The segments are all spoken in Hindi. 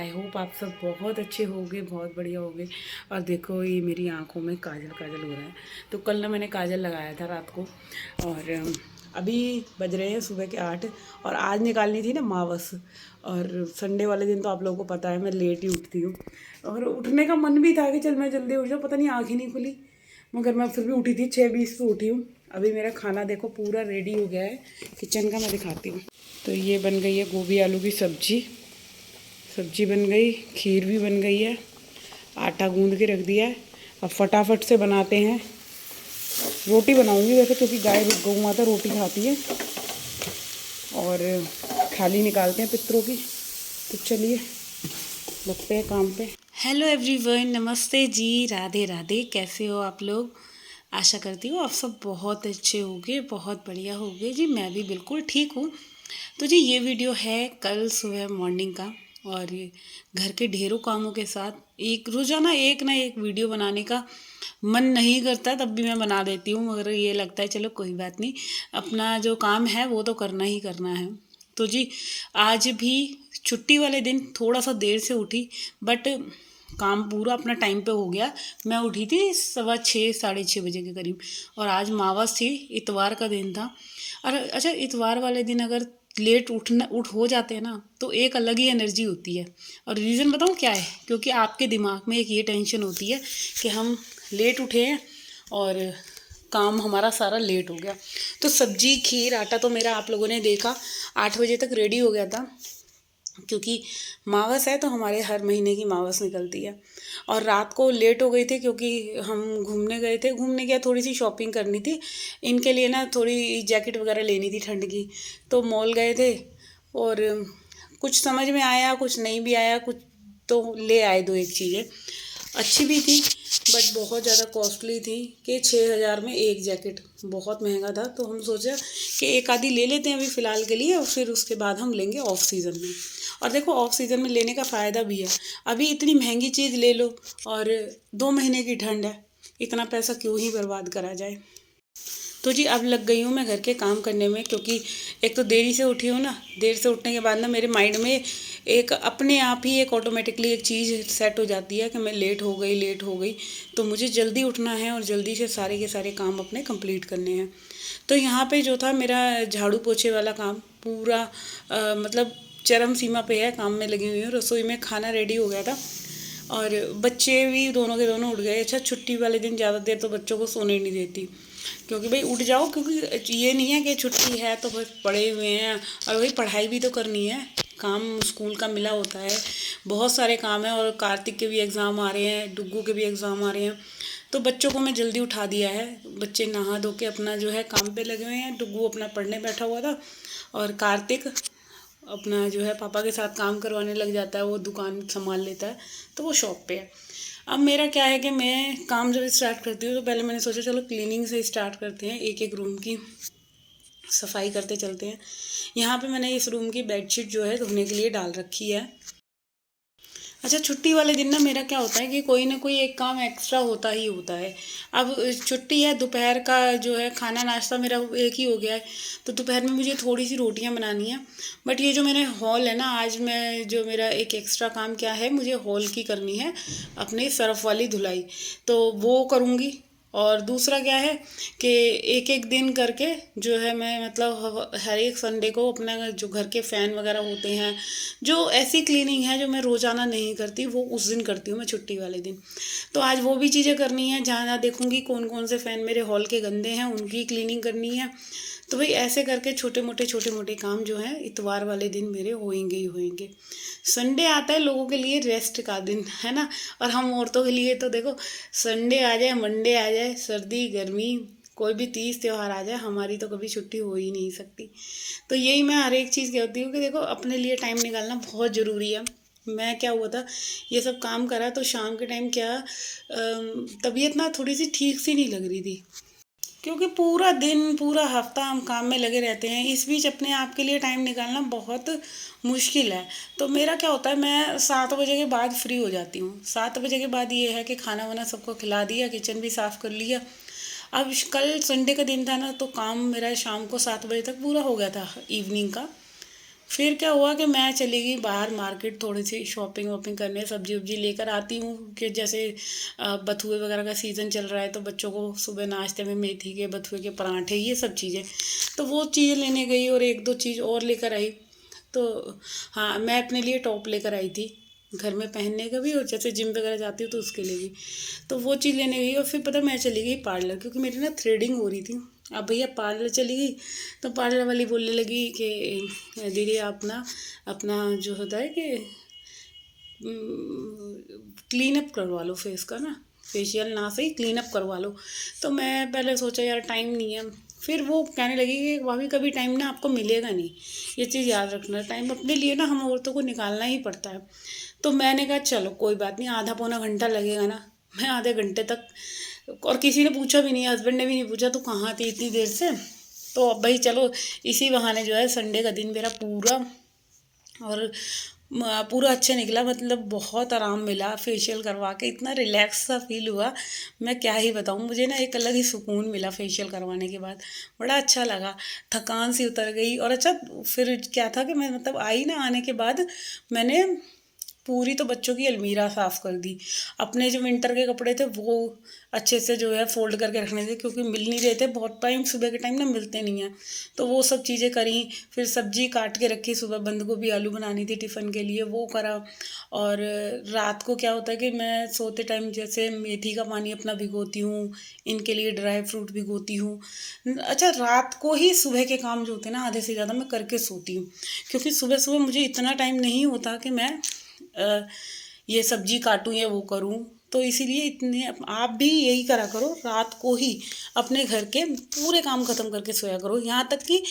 आई होप आप सब बहुत अच्छे होंगे, बहुत बढ़िया होंगे। और देखो ये मेरी आंखों में काजल काजल हो रहा है। तो कल ना मैंने काजल लगाया था रात को, और अभी बज रहे हैं सुबह के 8। और आज निकालनी थी ना मावस। और संडे वाले दिन तो आप लोगों को पता है मैं लेट ही उठती हूँ, और उठने का मन भी था कि चल मैं जल्दी उठ जाऊँ, पता नहीं आँख ही नहीं खुली। मगर मैं फिर भी उठी थी, 6:20 पे उठी हूँ। अभी मेरा खाना देखो पूरा रेडी हो गया है किचन का, मैं दिखाती हूँ। तो ये बन गई है गोभी आलू की सब्जी बन गई, खीर भी बन गई है, आटा गूंद के रख दिया है। अब फटाफट से बनाते हैं। रोटी बनाऊंगी वैसे, क्योंकि गौ माता रोटी खाती है। और थाली निकालते हैं पितरों की। तो चलिए लगते हैं काम पे। हेलो एवरीवन, नमस्ते जी, राधे राधे। कैसे हो आप लोग? आशा करती हूँ आप सब बहुत अच्छे होंगे, बहुत बढ़िया होंगे जी। मैं भी बिल्कुल ठीक हूँ। तो जी ये वीडियो है कल सुबह मॉर्निंग का, और ये घर के ढेरों कामों के साथ एक रोज़ाना एक ना एक वीडियो बनाने का मन नहीं करता, तब भी मैं बना देती हूँ। मगर ये लगता है चलो कोई बात नहीं, अपना जो काम है वो तो करना ही करना है। तो जी आज भी छुट्टी वाले दिन थोड़ा सा देर से उठी, बट काम पूरा अपना टाइम पे हो गया। मैं उठी थी 6:15 6:30 बजे के करीब, और आज मावस थी, इतवार का दिन था। और अच्छा, इतवार वाले दिन अगर लेट उठ हो जाते हैं ना, तो एक अलग ही एनर्जी होती है। और रीज़न बताऊँ क्या है? क्योंकि आपके दिमाग में एक ये टेंशन होती है कि हम लेट उठे हैं और काम हमारा सारा लेट हो गया। तो सब्जी खीर आटा तो मेरा आप लोगों ने देखा 8 बजे तक रेडी हो गया था, क्योंकि मावस है तो हमारे हर महीने की मावस निकलती है। और रात को लेट हो गई थी क्योंकि हम घूमने गए थे। घूमने गया, थोड़ी सी शॉपिंग करनी थी इनके लिए ना, थोड़ी जैकेट वगैरह लेनी थी ठंड की। तो मॉल गए थे, और कुछ समझ में आया, कुछ नहीं भी आया, कुछ तो ले आए। 2 एक चीज़ें अच्छी भी थी, बट बहुत ज़्यादा कॉस्टली थी कि 6,000 में एक जैकेट, बहुत महंगा था। तो हम सोचा कि एक आधी ले लेते हैं अभी फ़िलहाल के लिए, और फिर उसके बाद हम लेंगे ऑफ सीज़न में। और देखो ऑफ सीज़न में लेने का फ़ायदा भी है। अभी इतनी महंगी चीज़ ले लो, और 2 महीने की ठंड है, इतना पैसा क्यों ही बर्बाद करा जाए। तो जी अब लग गई हूँ मैं घर के काम करने में, क्योंकि एक तो देरी से उठी हूँ ना। देर से उठने के बाद ना मेरे माइंड में एक अपने आप ही एक ऑटोमेटिकली एक चीज़ सेट हो जाती है कि मैं लेट हो गई। तो मुझे जल्दी उठना है और जल्दी से सारे के सारे काम अपने कंप्लीट करने हैं। तो यहाँ पे जो था मेरा झाड़ू पोछे वाला काम पूरा मतलब चरम सीमा पे है, काम में लगी हुई हूँ। रसोई में खाना रेडी हो गया था, और बच्चे भी दोनों के दोनों उठ गए। अच्छा, छुट्टी वाले दिन ज़्यादा देर तो बच्चों को सोने नहीं देती, क्योंकि भाई उठ जाओ, क्योंकि ये नहीं है कि छुट्टी है तो बस पड़े हुए हैं। और भाई पढ़ाई भी तो करनी है, काम स्कूल का मिला होता है, बहुत सारे काम हैं। और कार्तिक के भी एग्ज़ाम आ रहे हैं, डुग्गू के भी एग्ज़ाम आ रहे हैं। तो बच्चों को मैं जल्दी उठा दिया है। बच्चे नहा धो के अपना जो है काम पे लगे हुए हैं। डुग्गू अपना पढ़ने बैठा हुआ था, और कार्तिक अपना जो है पापा के साथ काम करवाने लग जाता है, वो दुकान संभाल लेता है, तो वो शॉप पे है। अब मेरा क्या है कि मैं काम जब स्टार्ट करती हूँ तो पहले मैंने सोचा चलो क्लीनिंग से स्टार्ट करते हैं, एक एक रूम की सफाई करते चलते हैं। यहाँ पे मैंने इस रूम की बेडशीट जो है धोने के लिए डाल रखी है। अच्छा, छुट्टी वाले दिन ना मेरा क्या होता है कि कोई ना कोई एक काम एक्स्ट्रा होता ही होता है। अब छुट्टी है, दोपहर का जो है खाना नाश्ता मेरा एक ही हो गया है, तो दोपहर में मुझे थोड़ी सी रोटियां बनानी है। बट ये जो मेरे हॉल है ना, आज मैं जो मेरा एक एक्स्ट्रा काम क्या है, मुझे हॉल की करनी है अपने सर्फ़ वाली धुलाई, तो वो करूँगी। और दूसरा क्या है कि एक एक दिन करके जो है मैं मतलब हर एक संडे को अपना जो घर के फ़ैन वगैरह होते हैं, जो ऐसी क्लीनिंग है जो मैं रोज़ाना नहीं करती, वो उस दिन करती हूँ मैं छुट्टी वाले दिन। तो आज वो भी चीज़ें करनी है, जहाँ जहाँ देखूँगी कौन कौन से फ़ैन मेरे हॉल के गंदे हैं उनकी क्लीनिंग करनी है। तो भाई ऐसे करके छोटे मोटे काम जो हैं इतवार वाले दिन मेरे होएंगे ही होएंगे। संडे आता है लोगों के लिए रेस्ट का दिन, है ना। और हम औरतों के लिए तो देखो, संडे आ जाए, मंडे आ जाए, सर्दी गर्मी कोई भी तीज त्यौहार आ जाए, हमारी तो कभी छुट्टी हो ही नहीं सकती। तो यही मैं हर एक चीज़ कहती हूँ कि देखो अपने लिए टाइम निकालना बहुत ज़रूरी है। मैं क्या हुआ था, ये सब काम करा तो शाम के टाइम क्या तबीयत ना थोड़ी सी ठीक सी नहीं लग रही थी, क्योंकि पूरा दिन पूरा हफ्ता हम काम में लगे रहते हैं। इस बीच अपने आप के लिए टाइम निकालना बहुत मुश्किल है। तो मेरा क्या होता है, मैं 7 बजे के बाद फ्री हो जाती हूँ। 7 बजे के बाद ये है कि खाना वाना सबको खिला दिया, किचन भी साफ़ कर लिया। अब कल संडे का दिन था ना, तो काम मेरा शाम को 7 बजे तक पूरा हो गया था इवनिंग का। फिर क्या हुआ कि मैं चली गई बाहर मार्केट, थोड़ी सी शॉपिंग वॉपिंग करने, सब्जी वब्जी लेकर आती हूँ कि जैसे बथुए वगैरह का सीज़न चल रहा है, तो बच्चों को सुबह नाश्ते में मेथी के बथुए के पराठे, ये सब चीज़ें, तो वो चीज़ें लेने गई और एक दो चीज़ और लेकर आई। तो हाँ, मैं अपने लिए टॉप लेकर आई थी, घर में पहनने का भी और जैसे जिम वगैरह जाती हूँ तो उसके लिए भी। तो वो चीज़ लेने गई और फिर पता मैं चली गई पार्लर, क्योंकि मेरी ना थ्रेडिंग हो रही थी। अब भैया पार्लर चली गई, तो पार्लर वाली बोलने लगी कि दीदी आप ना अपना जो होता है कि क्लीन अप करवा लो फेस का ना, फेशियल ना सही क्लीन अप करवा लो। तो मैं पहले सोचा यार टाइम नहीं है, फिर वो कहने लगी कि भाभी कभी टाइम ना आपको मिलेगा नहीं, ये चीज़ याद रखना, टाइम अपने लिए ना हम औरतों को निकालना ही पड़ता है। तो मैंने कहा चलो कोई बात नहीं, आधा पौना घंटा लगेगा ना, मैं आधे घंटे तक, और किसी ने पूछा भी नहीं, हस्बैंड ने भी नहीं पूछा तो कहाँ थी इतनी देर से। तो अब भाई चलो इसी बहाने जो है संडे का दिन मेरा पूरा और पूरा अच्छा निकला, मतलब बहुत आराम मिला फेशियल करवा के, इतना रिलैक्स सा फील हुआ, मैं क्या ही बताऊँ। मुझे ना एक अलग ही सुकून मिला फेशियल करवाने के बाद, बड़ा अच्छा लगा, थकान सी उतर गई। और अच्छा फिर क्या था कि मैं मतलब आई ना, आने के बाद मैंने पूरी तो बच्चों की अलमीरा साफ़ कर दी, अपने जो विंटर के कपड़े थे वो अच्छे से जो है फ़ोल्ड करके रखने थे, क्योंकि मिल नहीं रहे थे बहुत टाइम, सुबह के टाइम ना मिलते नहीं हैं। तो वो सब चीज़ें करी, फिर सब्जी काट के रखी, सुबह बंद गोभी आलू बनानी थी टिफ़िन के लिए, वो करा। और रात को क्या होता है कि मैं सोते टाइम जैसे मेथी का पानी अपना भिगोती हूँ, इनके लिए ड्राई फ्रूट भिगोती हूँ। अच्छा, रात को ही सुबह के काम जो होते हैं ना आधे से ज़्यादा मैं करके सोती हूँ, क्योंकि सुबह सुबह मुझे इतना टाइम नहीं होता कि मैं ये सब्जी काटूँ या वो करूँ। तो इसीलिए इतने आप भी यही करा करो, रात को ही अपने घर के पूरे काम ख़त्म करके सोया करो। यहाँ तक कि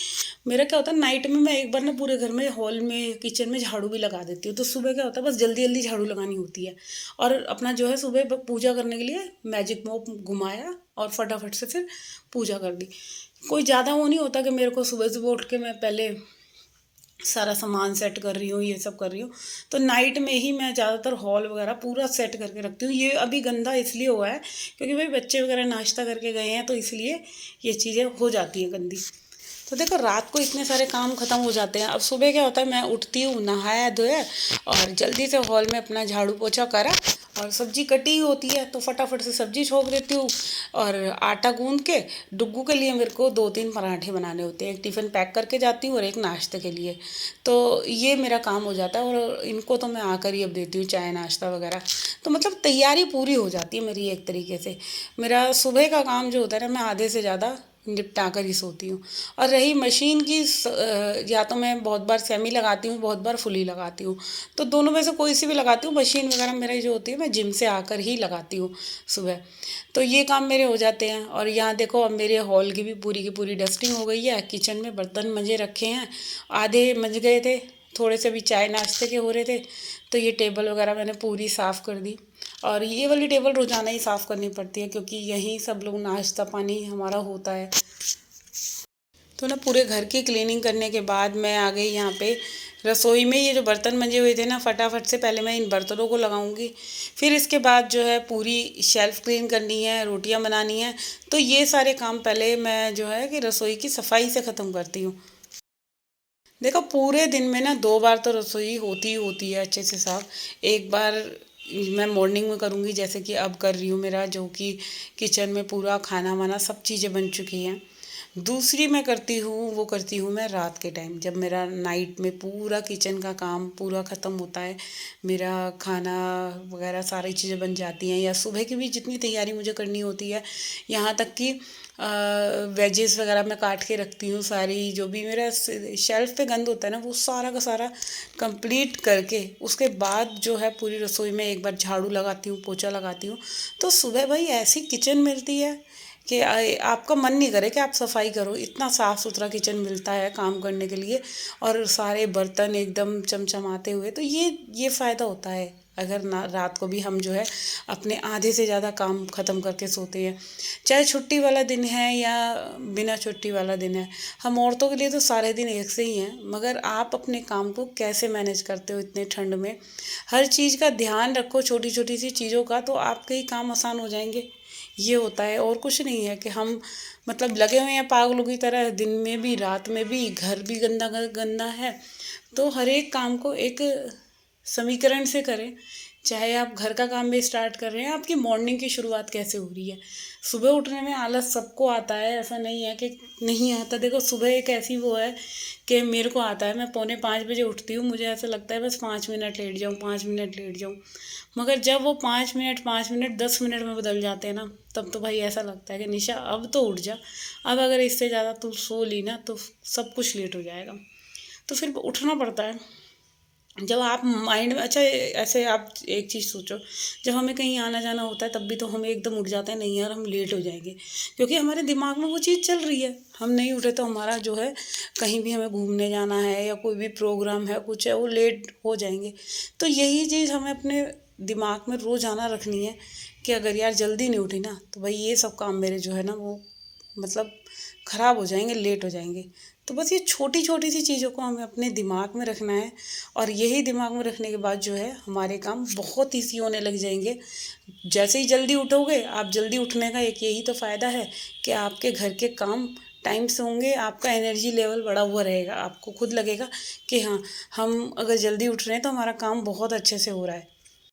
मेरा क्या होता है, नाइट में मैं एक बार ना पूरे घर में हॉल में किचन में झाड़ू भी लगा देती हूँ, तो सुबह क्या होता है बस जल्दी जल्दी झाड़ू लगानी होती है। और अपना जो है सुबह पूजा करने के लिए मैजिक मॉप घुमाया और फटाफट से फिर पूजा कर दी। कोई ज़्यादा वो नहीं होता कि मेरे को सुबह सुबह उठ के मैं पहले सारा सामान सेट कर रही हूँ, ये सब कर रही हूँ। तो नाइट में ही मैं ज़्यादातर हॉल वगैरह पूरा सेट करके रखती हूँ। ये अभी गंदा इसलिए हुआ है क्योंकि भाई बच्चे वगैरह नाश्ता करके गए हैं, तो इसलिए ये चीज़ें हो जाती हैं गंदी। तो देखो रात को इतने सारे काम ख़त्म हो जाते हैं। अब सुबह क्या होता है, मैं उठती हूँ, नहाया धोया और जल्दी से हॉल में अपना झाड़ू पोछा करा, और सब्ज़ी कटी होती है तो फटाफट से सब्ज़ी छोक देती हूँ। और आटा गूंद के डुग्गू के लिए मेरे को 2-3 पराठे बनाने होते हैं, एक टिफ़िन पैक करके जाती हूँ और एक नाश्ते के लिए। तो ये मेरा काम हो जाता है, और इनको तो मैं आकर ही अब देती हूँ चाय नाश्ता वगैरह। तो मतलब तैयारी पूरी हो जाती है मेरी एक तरीके से। मेरा सुबह का काम जो होता है ना, मैं आधे से ज़्यादा निपटा कर ही सोती हूँ। और रही मशीन की या तो मैं बहुत बार सेमी लगाती हूँ, बहुत बार फुली लगाती हूँ, तो दोनों में से कोई सी भी लगाती हूँ। मशीन वगैरह मेरी जो होती है मैं जिम से आकर ही लगाती हूँ सुबह। तो ये काम मेरे हो जाते हैं। और यहाँ देखो अब मेरे हॉल की पूरी डस्टिंग हो गई है, किचन में बर्तन मंजे रखे हैं, आधे मंज गए थे, थोड़े से भी चाय नाश्ते के हो रहे थे, तो ये टेबल वगैरह मैंने पूरी साफ़ कर दी। और ये वाली टेबल रोज़ाना ही साफ़ करनी पड़ती है, क्योंकि यहीं सब लोग नाश्ता पानी हमारा होता है। तो ना पूरे घर की क्लीनिंग करने के बाद मैं आ गई यहाँ पे रसोई में। ये जो बर्तन मंजे हुए थे ना, फटाफट से पहले मैं इन बर्तनों को लगाऊंगी, फिर इसके बाद जो है पूरी शेल्फ़ क्लीन करनी है, रोटियां बनानी है। तो ये सारे काम पहले मैं जो है कि रसोई की सफाई से ख़त्म करती हूँ। देखो पूरे दिन में ना 2 बार तो रसोई होती ही होती है अच्छे से साफ़। एक बार मैं मॉर्निंग में करूँगी, जैसे कि अब कर रही हूँ, मेरा जो कि किचन में पूरा खाना वाना सब चीज़ें बन चुकी हैं। दूसरी मैं करती हूँ, वो करती हूँ मैं रात के टाइम, जब मेरा नाइट में पूरा किचन का काम पूरा ख़त्म होता है, मेरा खाना वगैरह सारी चीज़ें बन जाती हैं, या सुबह की भी जितनी तैयारी मुझे करनी होती है, यहाँ तक कि वेजेस वगैरह मैं काट के रखती हूँ सारी, जो भी मेरा शेल्फ़ पे गंद होता है ना वो सारा का सारा कंप्लीट करके उसके बाद जो है पूरी रसोई में एक बार झाड़ू लगाती हूँ, पोछा लगाती हूँ। तो सुबह भाई ऐसी किचन मिलती है कि आपका मन नहीं करे कि आप सफाई करो, इतना साफ़ सुथरा किचन मिलता है काम करने के लिए, और सारे बर्तन एकदम चमचमाते हुए। तो ये फ़ायदा होता है अगर ना रात को भी हम जो है अपने आधे से ज़्यादा काम ख़त्म करके सोते हैं, चाहे छुट्टी वाला दिन है या बिना छुट्टी वाला दिन है, हम औरतों के लिए तो सारे दिन एक से ही हैं। मगर आप अपने काम को कैसे मैनेज करते हो इतने ठंड में? हर चीज़ का ध्यान रखो, छोटी छोटी सी चीज़ों का, तो आपके ही काम आसान हो जाएंगे। ये होता है, और कुछ नहीं है कि हम मतलब लगे हुए हैं पागलों की तरह, दिन में भी रात में भी, घर भी गंदा गंदा है। तो हर एक काम को एक समीकरण से करें। चाहे आप घर का काम भी स्टार्ट कर रहे हैं, आपकी मॉर्निंग की शुरुआत कैसे हो रही है? सुबह उठने में आलस सबको आता है, ऐसा नहीं है कि नहीं आता। देखो सुबह एक ऐसी वो है कि मेरे को आता है, मैं 4:45 बजे उठती हूँ, मुझे ऐसा लगता है बस 5 मिनट लेट जाऊँ, 5 मिनट लेट जाऊँ। मगर जब वो 5 मिनट 10 मिनट में बदल जाते हैं ना, तब तो भाई ऐसा लगता है कि निशा अब तो उठ जा, अब अगर इससे ज़्यादा तू सो ली ना तो सब कुछ लेट हो जाएगा। तो फिर उठना पड़ता है। जब आप माइंड में, अच्छा ऐसे आप एक चीज़ सोचो, जब हमें कहीं आना जाना होता है तब भी तो हम एकदम उठ जाते हैं, नहीं यार हम लेट हो जाएंगे, क्योंकि हमारे दिमाग में वो चीज़ चल रही है। हम नहीं उठे तो हमारा जो है, कहीं भी हमें घूमने जाना है या कोई भी प्रोग्राम है, कुछ है, वो लेट हो जाएंगे। तो यही चीज़ हमें अपने दिमाग में रोज़ाना रखनी है कि अगर यार जल्दी नहीं उठी ना तो भाई ये सब काम मेरे जो है ना वो मतलब ख़राब हो जाएंगे, लेट हो जाएंगे। तो बस ये छोटी छोटी सी चीज़ों को हमें अपने दिमाग में रखना है, और यही दिमाग में रखने के बाद जो है हमारे काम बहुत ईजी होने लग जाएंगे। जैसे ही जल्दी उठोगे, आप जल्दी उठने का एक यही तो फ़ायदा है कि आपके घर के काम टाइम से होंगे, आपका एनर्जी लेवल बढ़ा हुआ रहेगा, आपको खुद लगेगा कि हाँ, हम अगर जल्दी उठ रहे हैं तो हमारा काम बहुत अच्छे से हो रहा है।